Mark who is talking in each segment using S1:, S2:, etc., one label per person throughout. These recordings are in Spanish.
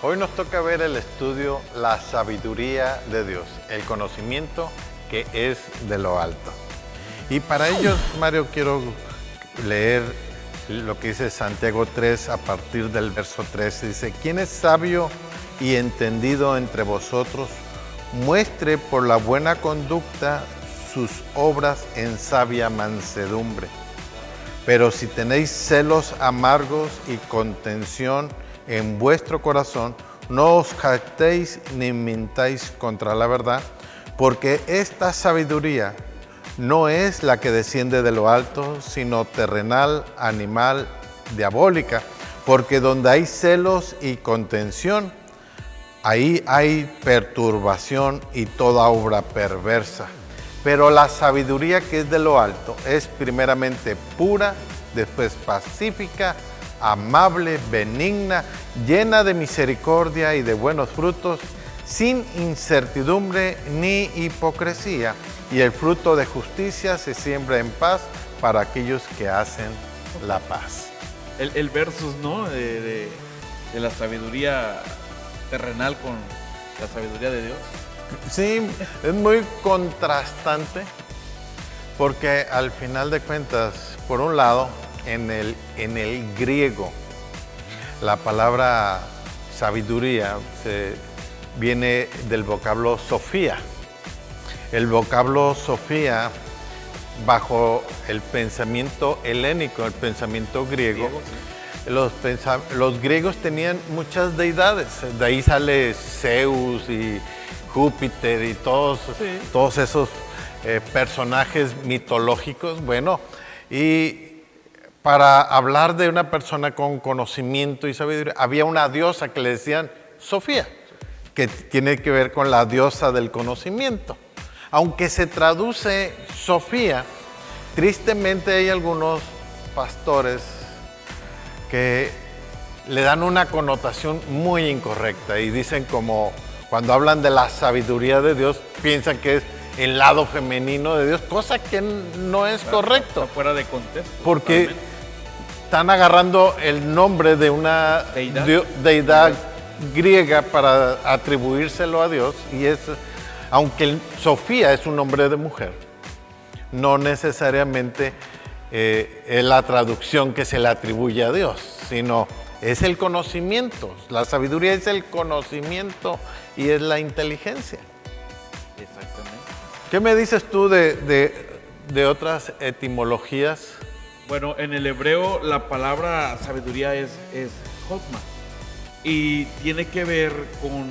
S1: Hoy nos toca ver el estudio La sabiduría de Dios, el conocimiento que es de lo alto. Y para ello, Mario, quiero leer lo que dice Santiago 3 a partir del verso 13. Dice, ¿quién es sabio y entendido entre vosotros? Muestre por la buena conducta sus obras en sabia mansedumbre. Pero si tenéis celos amargos y contención en vuestro corazón, no os jactéis ni mintáis contra la verdad, porque esta sabiduría no es la que desciende de lo alto, sino terrenal, animal, diabólica, porque donde hay celos y contención, ahí hay perturbación y toda obra perversa. Pero la sabiduría que es de lo alto es primeramente pura, después pacífica, amable, benigna, llena de misericordia y de buenos frutos, sin incertidumbre ni hipocresía, y el fruto de justicia se siembra en paz para aquellos que hacen la paz.
S2: El versus, ¿no? De la sabiduría terrenal con la sabiduría de Dios.
S1: Sí, es muy contrastante porque al final de cuentas, por un lado, en el griego, la palabra sabiduría viene del vocablo sofía. El vocablo sofía, bajo el pensamiento helénico, el pensamiento griego, los griegos tenían muchas deidades. De ahí sale Zeus y Júpiter y todos esos personajes mitológicos. Bueno, y para hablar de una persona con conocimiento y sabiduría, había una diosa que le decían Sofía, que tiene que ver con la diosa del conocimiento. Aunque se traduce Sofía, tristemente hay algunos pastores que le dan una connotación muy incorrecta y dicen, como cuando hablan de la sabiduría de Dios, piensan que es el lado femenino de Dios, cosa que no es correcto.
S2: Está fuera de contexto.
S1: Porque
S2: totalmente.
S1: están agarrando el nombre de una deidad griega para atribuírselo a Dios, y aunque Sofía es un nombre de mujer, no necesariamente es la traducción que se le atribuye a Dios, sino es el conocimiento. La sabiduría es el conocimiento y es la inteligencia.
S2: Exactamente.
S1: ¿Qué me dices tú de otras etimologías?
S2: Bueno, en el hebreo la palabra sabiduría es Chokmah y tiene que ver con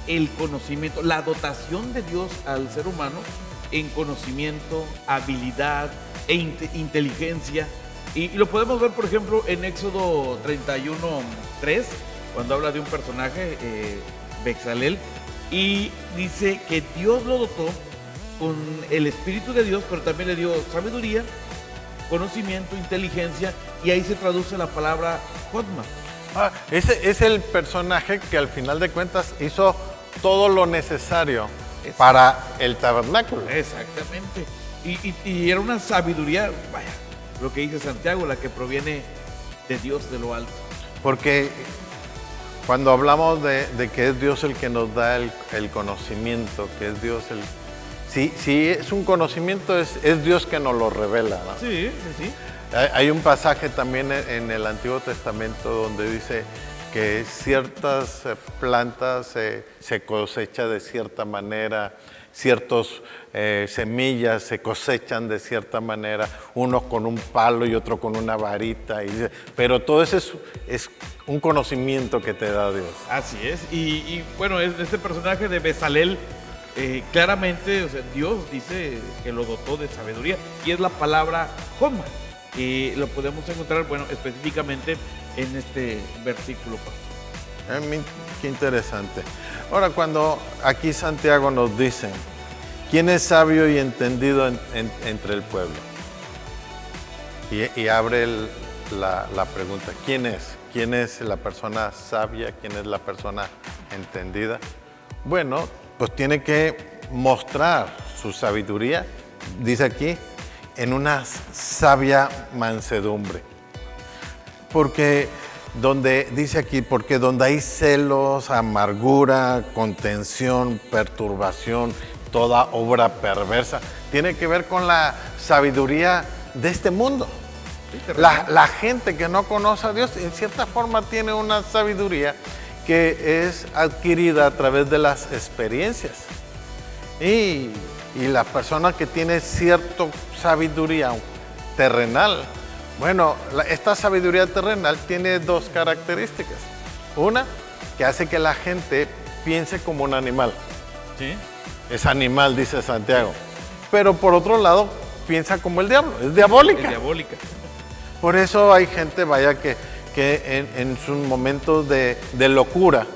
S2: el conocimiento, la dotación de Dios al ser humano en conocimiento, habilidad e inteligencia. Y lo podemos ver, por ejemplo, en Éxodo 31:3, cuando habla de un personaje, Bezalel, y dice que Dios lo dotó con el Espíritu de Dios, pero también le dio sabiduría, conocimiento, inteligencia, y ahí se traduce la palabra Chokmah.
S1: Ese es el personaje que al final de cuentas hizo todo lo necesario para el tabernáculo.
S2: Exactamente. Y era una sabiduría, vaya, lo que dice Santiago, la que proviene de Dios de lo alto.
S1: Porque cuando hablamos de que es Dios el que nos da el conocimiento, que es Dios el... Si es un conocimiento, es Dios que nos lo revela, ¿no?
S2: Sí.
S1: Hay un pasaje también en el Antiguo Testamento donde dice que ciertas plantas se cosecha de cierta manera, ciertas semillas se cosechan de cierta manera, uno con un palo y otro con una varita, pero todo eso es un conocimiento que te da Dios.
S2: Así es. Y bueno, este personaje de Bezalel, claramente, o sea, Dios dice que lo dotó de sabiduría, y es la palabra Chokmah, que lo podemos encontrar, bueno, específicamente en este versículo.
S1: Qué interesante. Ahora, cuando aquí Santiago nos dice, ¿quién es sabio y entendido entre el pueblo? Y abre la pregunta, ¿quién es? ¿Quién es la persona sabia? ¿Quién es la persona entendida? Bueno, pues tiene que mostrar su sabiduría, dice aquí, en una sabia mansedumbre. Porque donde dice aquí, porque donde hay celos, amargura, contención, perturbación, toda obra perversa, tiene que ver con la sabiduría de este mundo. La gente que no conoce a Dios, en cierta forma tiene una sabiduría que es adquirida a través de las experiencias. Y la persona que tiene cierta sabiduría terrenal, bueno, esta sabiduría terrenal tiene dos características. Una, que hace que la gente piense como un animal.
S2: ¿Sí?
S1: Es animal, dice Santiago. Pero por otro lado, piensa como el diablo, es diabólica.
S2: Es diabólica.
S1: Por eso hay gente, vaya, que en sus momentos de locura,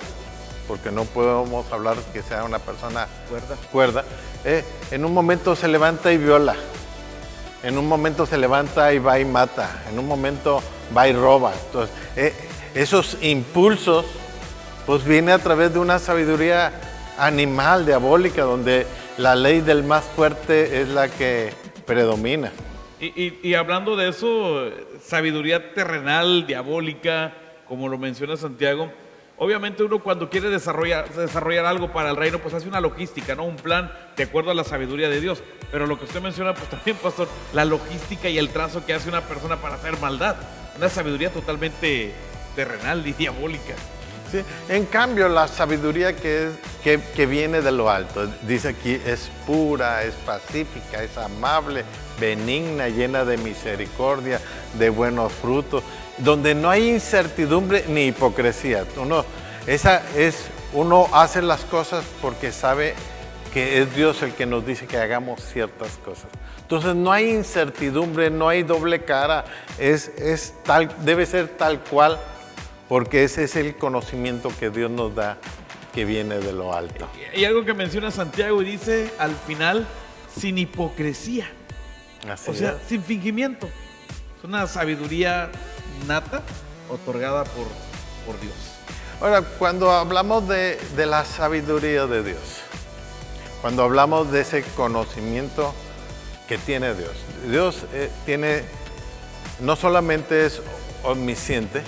S1: porque no podemos hablar que sea una persona cuerda, en un momento se levanta y viola, en un momento se levanta y va y mata, en un momento va y roba. Entonces, esos impulsos, pues viene a través de una sabiduría animal, diabólica, donde la ley del más fuerte es la que predomina.
S2: Y hablando de eso, sabiduría terrenal, diabólica, como lo menciona Santiago, obviamente uno cuando quiere desarrollar algo para el reino, pues hace una logística, ¿no? Un plan de acuerdo a la sabiduría de Dios. Pero lo que usted menciona, pues también, pastor, la logística y el trazo que hace una persona para hacer maldad. Una sabiduría totalmente terrenal y diabólica.
S1: Sí, en cambio, la sabiduría que viene de lo alto, dice aquí, es pura, es pacífica, es amable, benigna, llena de misericordia, de buenos frutos, donde no hay incertidumbre ni hipocresía. Uno hace las cosas porque sabe que es Dios el que nos dice que hagamos ciertas cosas. Entonces no hay incertidumbre, no hay doble cara, debe ser tal cual, porque ese es el conocimiento que Dios nos da, que viene de lo alto.
S2: Y algo que menciona Santiago y dice al final, sin hipocresía.
S1: Así
S2: sea,
S1: es.
S2: sin fingimiento. Es una sabiduría nata otorgada por Dios.
S1: Ahora, cuando hablamos de la sabiduría de Dios, cuando hablamos de ese conocimiento que tiene Dios, Dios no solamente es omnisciente,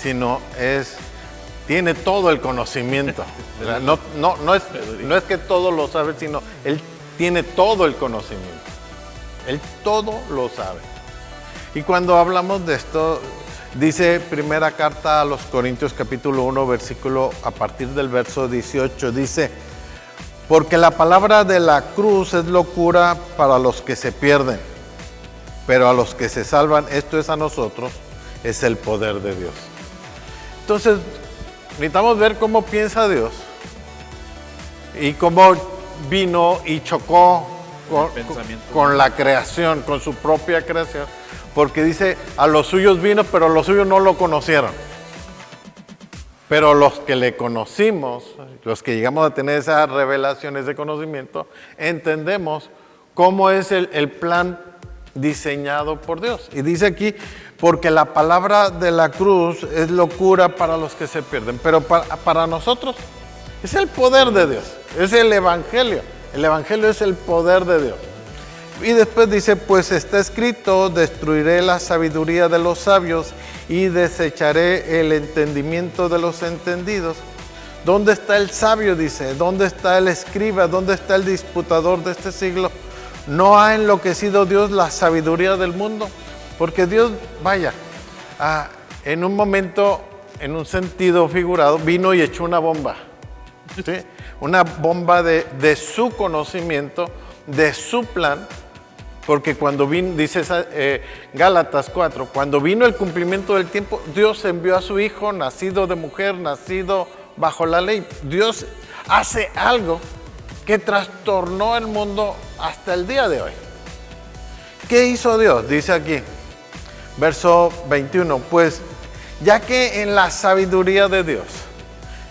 S1: sino tiene todo el conocimiento. No es que todo lo sabe, sino Él tiene todo el conocimiento. Él todo lo sabe. Y cuando hablamos de esto, dice primera carta a los Corintios capítulo 1, versículo a partir del verso 18, dice, porque la palabra de la cruz es locura para los que se pierden, pero a los que se salvan, esto es a nosotros, es el poder de Dios. Entonces, necesitamos ver cómo piensa Dios y cómo vino y chocó con la creación, con su propia creación, porque dice, a los suyos vino, pero los suyos no lo conocieron. Pero los que le conocimos, los que llegamos a tener esas revelaciones de conocimiento, entendemos cómo es el plan diseñado por Dios. Y dice aquí, porque la palabra de la cruz es locura para los que se pierden, pero para nosotros es el poder de Dios, es el evangelio. El evangelio es el poder de Dios. Y después dice, pues está escrito, destruiré la sabiduría de los sabios y desecharé el entendimiento de los entendidos. ¿Dónde está el sabio? Dice, ¿dónde está el escriba? ¿Dónde está el disputador de este siglo? ¿No ha enloquecido Dios la sabiduría del mundo? Porque Dios, en un momento, en un sentido figurado, vino y echó una bomba. ¿Sí? Una bomba de su conocimiento, de su plan, porque cuando vino, dice Gálatas 4, cuando vino el cumplimiento del tiempo, Dios envió a su Hijo, nacido de mujer, nacido bajo la ley. Dios hace algo que trastornó el mundo hasta el día de hoy. ¿Qué hizo Dios? Dice aquí, verso 21, pues ya que en la sabiduría de Dios,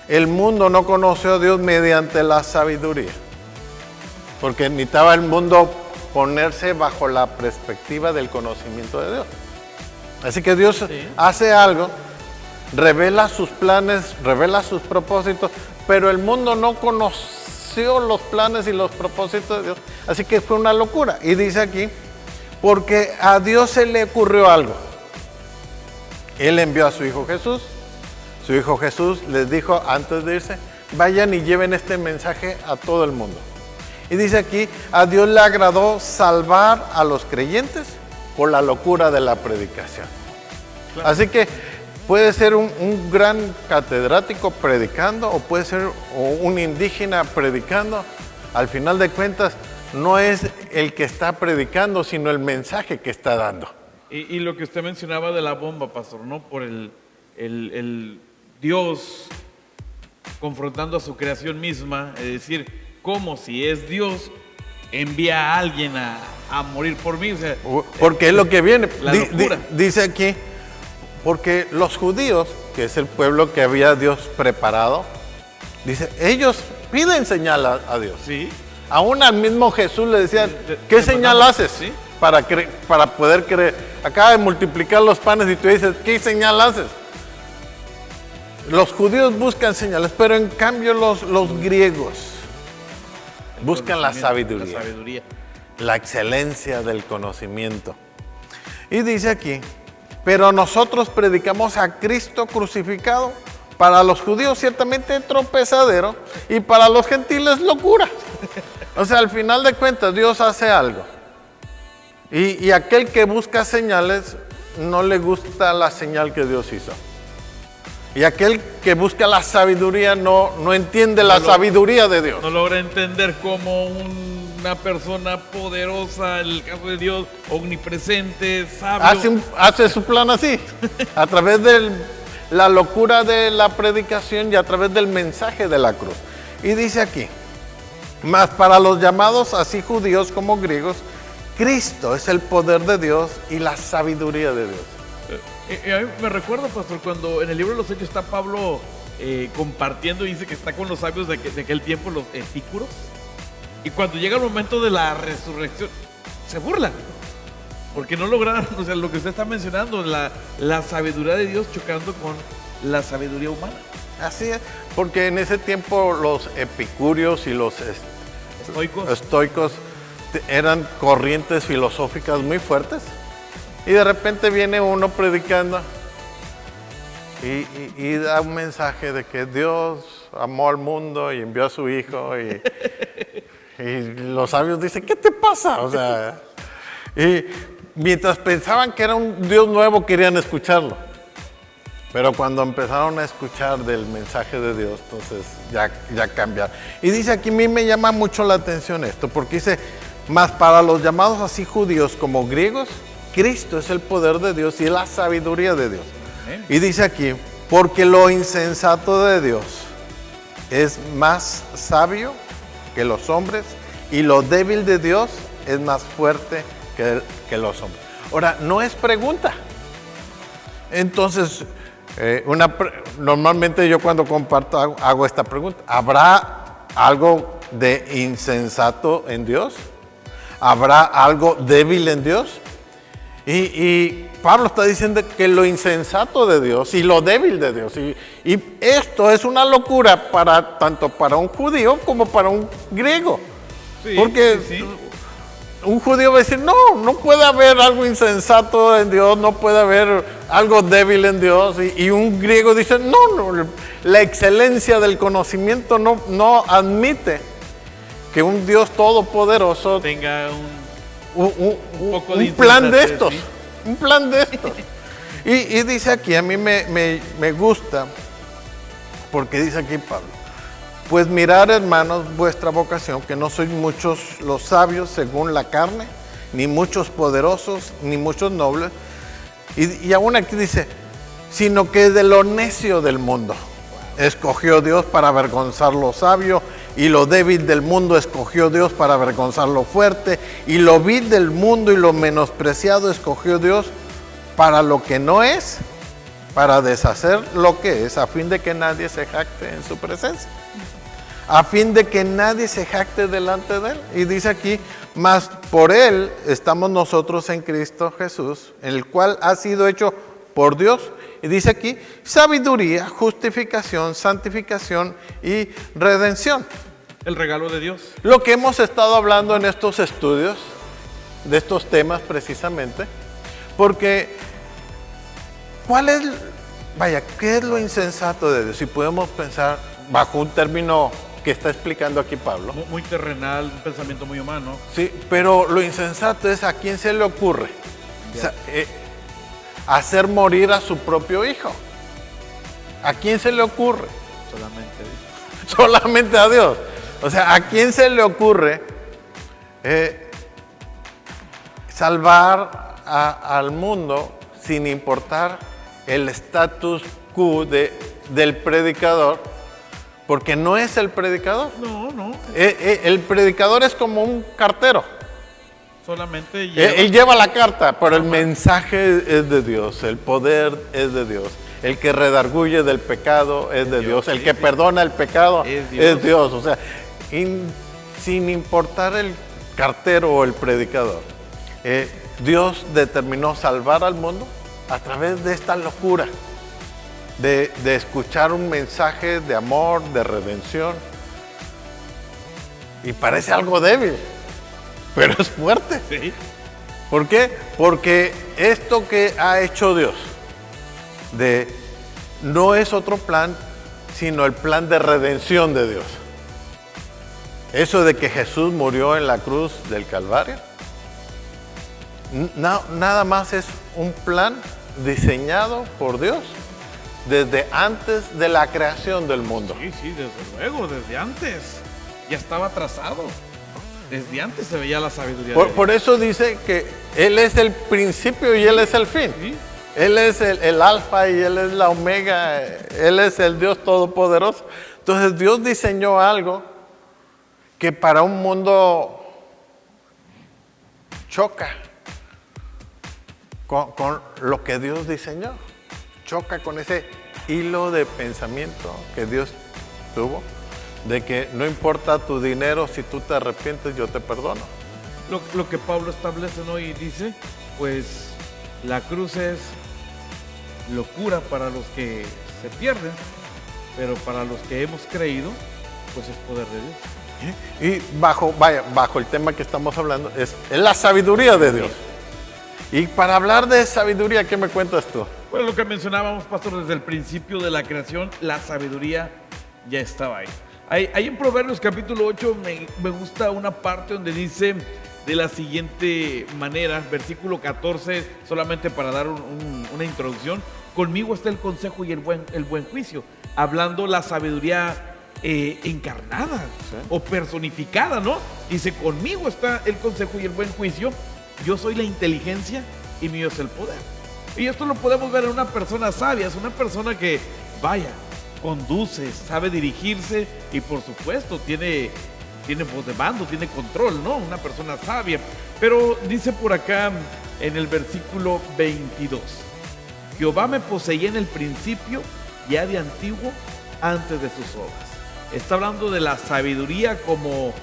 S1: el mundo no conoció a Dios mediante la sabiduría, porque necesitaba el mundo ponerse bajo la perspectiva del conocimiento de Dios. Así que Dios hace algo, revela sus planes, revela sus propósitos, pero el mundo no conoció los planes y los propósitos de Dios, así que fue una locura. Y dice aquí, porque a Dios se le ocurrió algo. Él envió a su Hijo Jesús. Su Hijo Jesús les dijo antes de irse, vayan y lleven este mensaje a todo el mundo. Y dice aquí, a Dios le agradó salvar a los creyentes por la locura de la predicación. Claro. Así que puede ser un gran catedrático predicando o puede ser un indígena predicando. Al final de cuentas, no es el que está predicando, sino el mensaje que está dando.
S2: Y lo que usted mencionaba de la bomba, pastor, ¿no? Por el Dios confrontando a su creación misma, es decir, como si es Dios, envía a alguien a morir por mí. O sea,
S1: porque es lo que viene.
S2: La locura.
S1: Dice aquí, porque los judíos, que es el pueblo que había Dios preparado, dice, ellos piden señal a Dios.
S2: Sí.
S1: Aún al mismo Jesús le decían, ¿qué señal haces?
S2: ¿Sí?
S1: Para poder creer. Acaba de multiplicar los panes y tú dices, ¿qué señal haces? Los judíos buscan señales, pero en cambio los griegos buscan la sabiduría, la excelencia del conocimiento. Y dice aquí, pero nosotros predicamos a Cristo crucificado, para los judíos ciertamente tropezadero y para los gentiles locura. O sea, al final de cuentas Dios hace algo. Y aquel que busca señales no le gusta la señal que Dios hizo. Y aquel que busca la sabiduría no entiende la sabiduría de Dios.
S2: No logra entender cómo una persona poderosa, en el caso de Dios, omnipresente, sabio.
S1: Hace su plan así, a través de la locura de la predicación y a través del mensaje de la cruz. Y dice aquí, mas para los llamados así judíos como griegos, Cristo es el poder de Dios y la sabiduría de Dios.
S2: A mí me recuerdo, pastor, cuando en el libro de los Hechos está Pablo compartiendo y dice que está con los sabios de aquel tiempo, los epícuros, y cuando llega el momento de la resurrección, se burlan, porque no lograron, o sea, lo que usted está mencionando, la sabiduría de Dios chocando con la sabiduría humana.
S1: Así es, porque en ese tiempo los epicúreos y los estoicos eran corrientes filosóficas muy fuertes. Y de repente viene uno predicando y da un mensaje de que Dios amó al mundo y envió a su Hijo. Y los sabios dicen, ¿qué te pasa? O sea, y mientras pensaban que era un Dios nuevo, querían escucharlo. Pero cuando empezaron a escuchar del mensaje de Dios, entonces ya cambiaron. Y dice aquí, a mí me llama mucho la atención esto, porque dice, mas para los llamados así judíos como griegos, Cristo es el poder de Dios y la sabiduría de Dios. Y dice aquí, porque lo insensato de Dios es más sabio que los hombres y lo débil de Dios es más fuerte que los hombres. Ahora, no es pregunta. Entonces, normalmente yo cuando comparto hago esta pregunta. ¿Habrá algo de insensato en Dios? ¿Habrá algo débil en Dios? Y Pablo está diciendo que lo insensato de Dios y lo débil de Dios. Y esto es una locura tanto para un judío como para un griego. Sí, porque sí. Un judío va a decir, no puede haber algo insensato en Dios, no puede haber algo débil en Dios. Y un griego dice, no, la excelencia del conocimiento no admite que un Dios todopoderoso
S2: tenga un
S1: plan de estos, ¿sí? Un plan de estos. Y dice aquí, a mí me gusta, porque dice aquí Pablo, pues mirad, hermanos, vuestra vocación, que no sois muchos los sabios según la carne, ni muchos poderosos, ni muchos nobles. Y aún aquí dice, sino que de lo necio del mundo escogió Dios para avergonzar lo sabio, y lo débil del mundo escogió Dios para avergonzar lo fuerte, y lo vil del mundo y lo menospreciado escogió Dios para lo que no es, para deshacer lo que es, a fin de que nadie se jacte en su presencia. A fin de que nadie se jacte delante de él. Y dice aquí, mas por él estamos nosotros en Cristo Jesús, en el cual ha sido hecho por Dios. Y dice aquí, sabiduría, justificación, santificación y redención.
S2: El regalo de Dios.
S1: Lo que hemos estado hablando en estos estudios, de estos temas precisamente, porque ¿qué es lo insensato de Dios? Si podemos pensar bajo un término que está explicando aquí Pablo.
S2: Muy terrenal, un pensamiento muy humano.
S1: Sí, pero lo insensato es a quién se le ocurre hacer morir a su propio hijo. ¿A quién se le ocurre? Solamente a Dios. O sea, ¿a quién se le ocurre salvar al mundo sin importar el status quo del predicador? Porque no es el predicador.
S2: No.
S1: El predicador es como un cartero.
S2: Solamente
S1: Él lleva la carta, pero el mensaje es de Dios, el poder es de Dios. El que redarguye del pecado es de Dios. El que perdona el pecado es Dios. O sea, sin importar el cartero o el predicador, Dios determinó salvar al mundo a través de esta locura de escuchar un mensaje de amor, de redención. Y parece algo débil, pero es fuerte.
S2: Sí.
S1: ¿Por qué? Porque esto que ha hecho Dios no es otro plan, sino el plan de redención de Dios. Eso de que Jesús murió en la cruz del Calvario, nada más es un plan diseñado por Dios desde antes de la creación del mundo.
S2: Sí, desde luego, desde antes. Ya estaba trazado. Desde antes se veía la sabiduría de Dios.
S1: Por eso dice que Él es el principio y Él es el fin.
S2: Sí.
S1: Él es el alfa y Él es la omega. Él es el Dios todopoderoso. Entonces Dios diseñó algo que para un mundo choca con lo que Dios diseñó. Choca con ese hilo de pensamiento que Dios tuvo, de que no importa tu dinero, si tú te arrepientes, yo te perdono.
S2: Lo que Pablo establece, ¿no? Y dice, pues la cruz es locura para los que se pierden, pero para los que hemos creído, pues es poder de Dios.
S1: Y bajo el tema que estamos hablando, es la sabiduría de Dios. Y para hablar de sabiduría, ¿qué me cuentas tú?
S2: Bueno, lo que mencionábamos, pastor, desde el principio de la creación, la sabiduría ya estaba ahí. Ahí en Proverbios capítulo 8 me gusta una parte donde dice de la siguiente manera, versículo 14, solamente para dar una introducción: conmigo está el consejo y el buen juicio, hablando la sabiduría encarnada, ¿sí?, o personificada, ¿no? Dice, conmigo está el consejo y el buen juicio, yo soy la inteligencia y mío es el poder. Y esto lo podemos ver en una persona sabia, es una persona que, conduce, sabe dirigirse y por supuesto tiene voz de mando, tiene control, ¿no? Una persona sabia. Pero dice por acá en el versículo 22, Jehová me poseía en el principio, ya de antiguo, antes de sus obras. Está hablando de la sabiduría como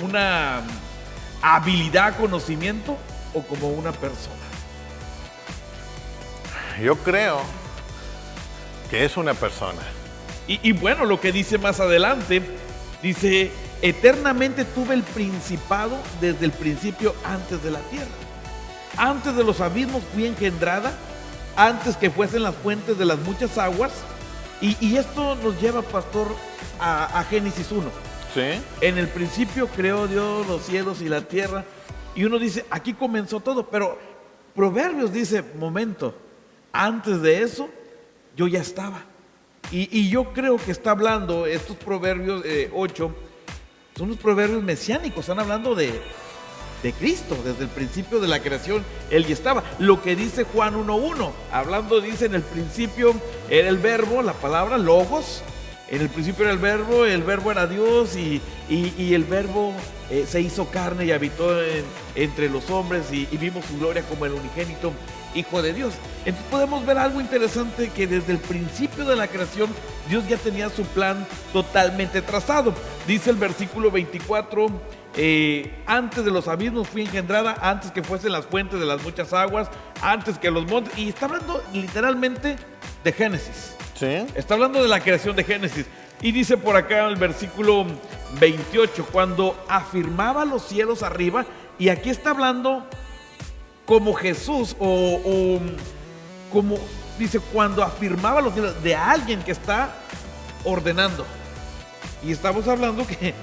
S2: una habilidad, conocimiento, o como una persona.
S1: Yo creo que es una persona.
S2: Y bueno, lo que dice más adelante, dice, eternamente tuve el principado desde el principio antes de la tierra. Antes de los abismos fui engendrada, antes que fuesen las fuentes de las muchas aguas. Y esto nos lleva, pastor, a Génesis 1.
S1: ¿Sí?
S2: En el principio creó Dios los cielos y la tierra. Y uno dice, aquí comenzó todo. Pero Proverbios dice, momento, antes de eso yo ya estaba. Y yo creo que está hablando, estos Proverbios 8, son los proverbios mesiánicos, están hablando de Cristo. Desde el principio de la creación Él ya estaba. Lo que dice Juan 1:1, hablando, dice, en el principio era el verbo, la palabra logos. En el principio era el verbo era Dios y el verbo se hizo carne y habitó entre los hombres y vimos su gloria como el unigénito Hijo de Dios. Entonces podemos ver algo interesante, que desde el principio de la creación Dios ya tenía su plan totalmente trazado. Dice el versículo 24, antes de los abismos fui engendrada, antes que fuesen las fuentes de las muchas aguas, antes que los montes. Y está hablando literalmente de Génesis.
S1: ¿Sí?
S2: Está hablando de la creación de Génesis. Y dice por acá el versículo 28, cuando afirmaba los cielos arriba. Y aquí está hablando como Jesús, o como dice, cuando afirmaba los cielos, de alguien que está ordenando. Y estamos hablando que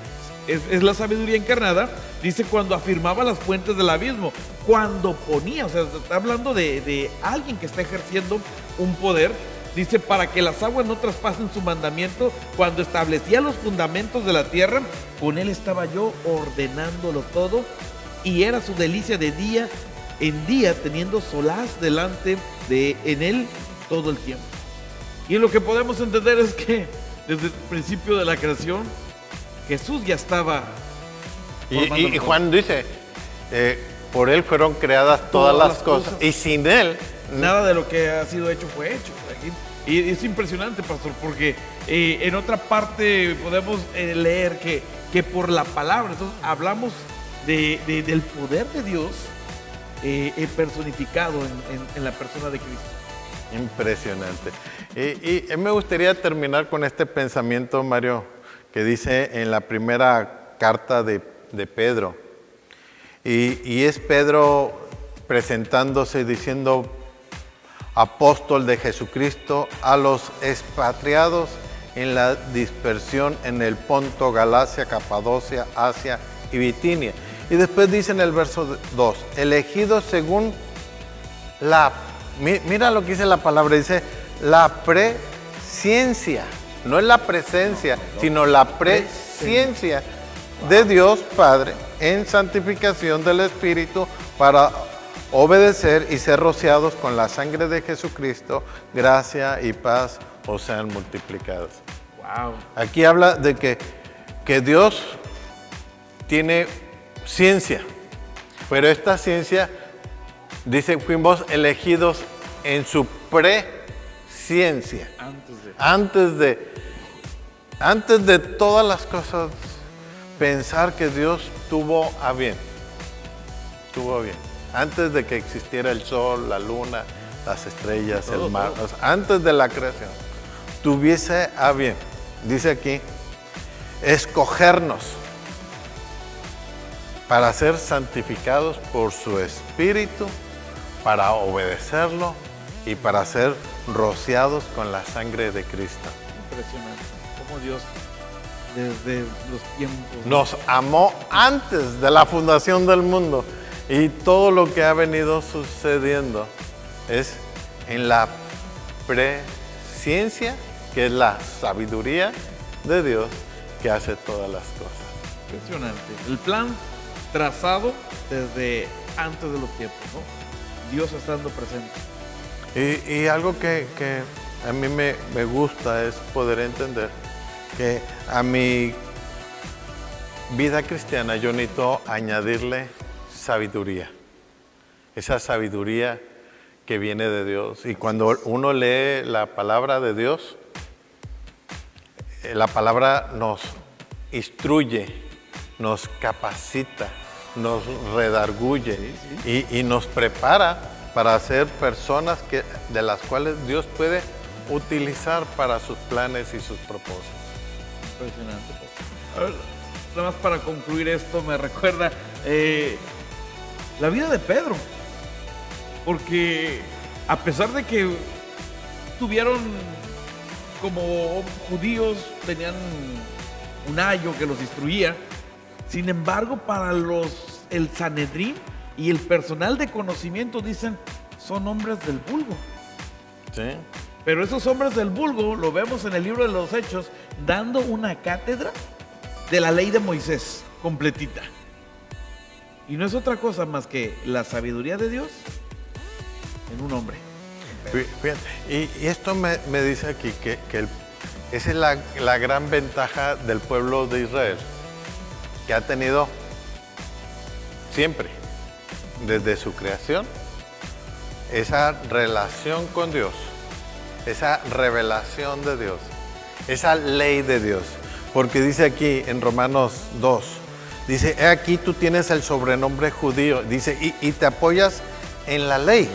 S2: es la sabiduría encarnada. Dice cuando afirmaba las fuentes del abismo, cuando ponía, o sea, está hablando de alguien que está ejerciendo un poder. Dice, para que las aguas no traspasen su mandamiento, cuando establecía los fundamentos de la tierra, con él estaba yo ordenándolo todo, y era su delicia de día en día, teniendo solaz delante de en él todo el tiempo. Y lo que podemos entender es que desde el principio de la creación, Jesús ya estaba.
S1: Y Juan dice, por él fueron creadas todas las cosas, y sin él
S2: nada de lo que ha sido hecho fue hecho. Y es impresionante, pastor, porque en otra parte podemos leer que por la palabra, entonces hablamos del poder de Dios personificado en la persona de Cristo.
S1: Impresionante. Y me gustaría terminar con este pensamiento, Mario, que dice en la primera carta de Pedro. Y es Pedro presentándose diciendo, apóstol de Jesucristo, a los expatriados en la dispersión en el Ponto, Galacia, Capadocia, Asia y Bitinia. Y después dice en el verso 2, elegidos según mira lo que dice la palabra, dice la presciencia, no es la presencia, sino la presciencia de Dios Padre en santificación del Espíritu para obedecer y ser rociados con la sangre de Jesucristo, gracia y paz os sean multiplicadas.
S2: Wow.
S1: Aquí habla de que Dios tiene ciencia, pero esta ciencia, dice, fuimos elegidos en su presciencia. Antes de todas las cosas, pensar que Dios tuvo a bien. Antes de que existiera el sol, la luna, las estrellas, todo, el mar, o sea, antes de la creación, tuviese a bien, dice aquí, escogernos para ser santificados por su Espíritu, para obedecerlo y para ser rociados con la sangre de Cristo.
S2: Impresionante, cómo Dios desde los tiempos
S1: nos amó antes de la fundación del mundo. Y todo lo que ha venido sucediendo es en la presciencia, que es la sabiduría de Dios que hace todas las cosas.
S2: Impresionante. El plan trazado desde antes de los tiempos, ¿no? Dios estando presente.
S1: Y algo que a mí me gusta es poder entender que a mi vida cristiana yo necesito añadirle sabiduría, esa sabiduría que viene de Dios. Y cuando uno lee la palabra de Dios, la palabra nos instruye, nos capacita, nos redarguye, y nos prepara para ser personas de las cuales Dios puede utilizar para sus planes y sus propósitos.
S2: Impresionante. A ver, nada más para concluir esto, me recuerda la vida de Pedro, porque a pesar de que tuvieron como judíos, tenían un ayo que los instruía, sin embargo para el Sanedrín y el personal de conocimiento dicen, son hombres del vulgo.
S1: Sí.
S2: Pero esos hombres del vulgo lo vemos en el libro de los Hechos dando una cátedra de la ley de Moisés completita. Y no es otra cosa más que la sabiduría de Dios en un hombre.
S1: Fíjate, y esto me dice aquí que esa es la gran ventaja del pueblo de Israel, que ha tenido siempre, desde su creación, esa relación con Dios, esa revelación de Dios, esa ley de Dios. Porque dice aquí en Romanos 2, dice, he aquí tú tienes el sobrenombre judío, dice, y te apoyas en la ley,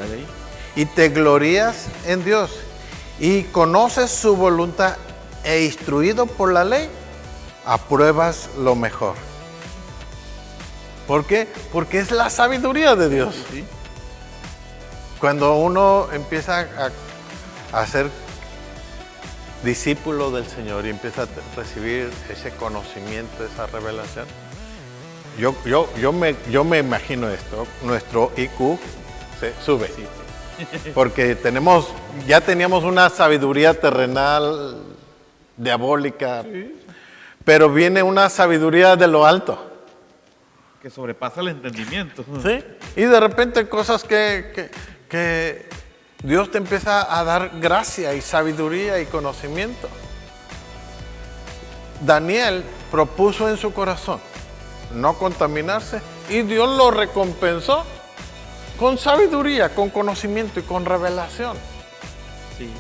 S1: y te glorías en Dios, y conoces su voluntad, e instruido por la ley, apruebas lo mejor. ¿Por qué? Porque es la sabiduría de Dios.
S2: Sí.
S1: cuando uno empieza a ser discípulo del Señor y empieza a recibir ese conocimiento, esa revelación, yo me imagino esto, nuestro IQ se sube.
S2: Sí, sí.
S1: Porque ya teníamos una sabiduría terrenal, diabólica, pero viene una sabiduría de lo alto.
S2: Que sobrepasa el entendimiento.
S1: ¿Sí? Y de repente cosas que Dios te empieza a dar gracia y sabiduría y conocimiento. Daniel propuso en su corazón no contaminarse y Dios lo recompensó con sabiduría, con conocimiento y con revelación.
S2: Sí.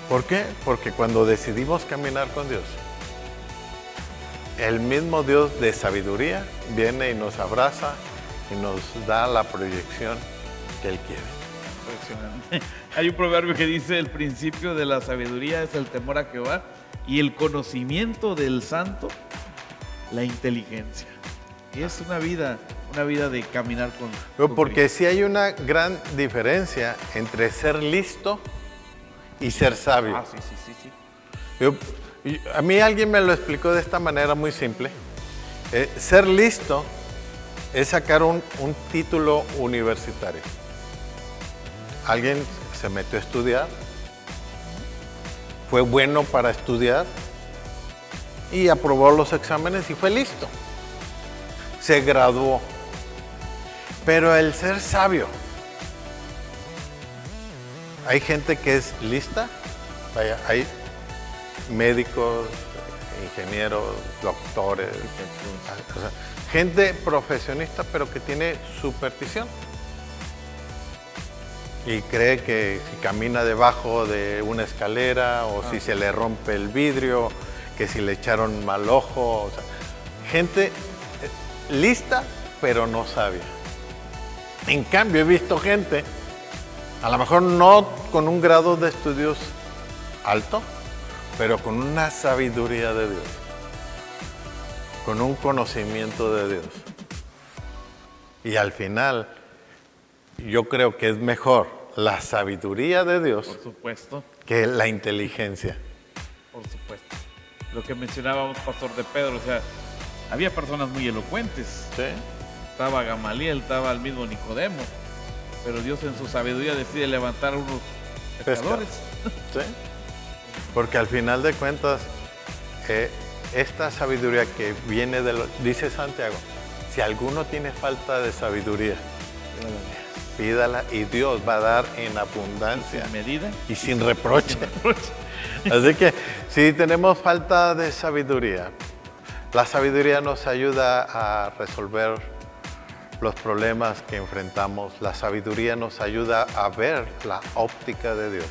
S1: ¿Por qué? Porque cuando decidimos caminar con Dios, el mismo Dios de sabiduría viene y nos abraza y nos da la proyección que Él quiere.
S2: Impresionante. Hay un proverbio que dice: el principio de la sabiduría es el temor a Jehová, y el conocimiento del santo, la inteligencia. Y es una vida de caminar con
S1: Porque
S2: Cristo.
S1: sí hay una gran diferencia entre ser listo y ser sabio.
S2: Ah, sí, sí, sí, sí.
S1: A mí alguien me lo explicó de esta manera muy simple. Ser listo es sacar un título universitario. Alguien se metió a estudiar, fue bueno para estudiar y aprobó los exámenes y fue listo. Se graduó. Pero el ser sabio, hay gente que es lista, vaya, hay médicos, ingenieros, doctores, o sea, gente profesionista pero que tiene superstición y cree que si camina debajo de una escalera o si se le rompe el vidrio, que si le echaron mal ojo, o sea, gente lista pero no sabia. En cambio he visto gente, a lo mejor no con un grado de estudios alto, pero con una sabiduría de Dios, con un conocimiento de Dios. Y al final, yo creo que es mejor la sabiduría de Dios
S2: Por supuesto,
S1: que la inteligencia.
S2: por supuesto. Lo que mencionábamos, pastor, de Pedro, o sea, había personas muy elocuentes.
S1: ¿Sí?
S2: Estaba Gamaliel, estaba el mismo Nicodemo, pero Dios en su sabiduría decide levantar unos pescadores.
S1: ¿Sí? Porque al final de cuentas, esta sabiduría que viene dice Santiago, si alguno tiene falta de sabiduría, pídala y Dios va a dar en abundancia
S2: Sin medida
S1: y sin reproche. Así que si tenemos falta de sabiduría, la sabiduría nos ayuda a resolver los problemas que enfrentamos. La sabiduría nos ayuda a ver la óptica de Dios.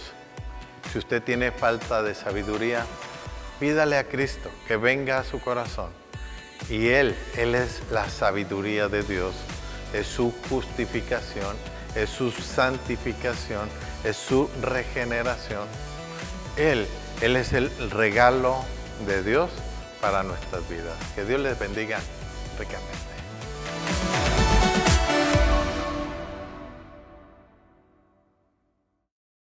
S1: Si usted tiene falta de sabiduría, pídale a Cristo que venga a su corazón. Y Él es la sabiduría de Dios, es su justificación, es su santificación, es su regeneración. Él es el regalo de Dios para nuestras vidas. Que Dios les bendiga ricamente.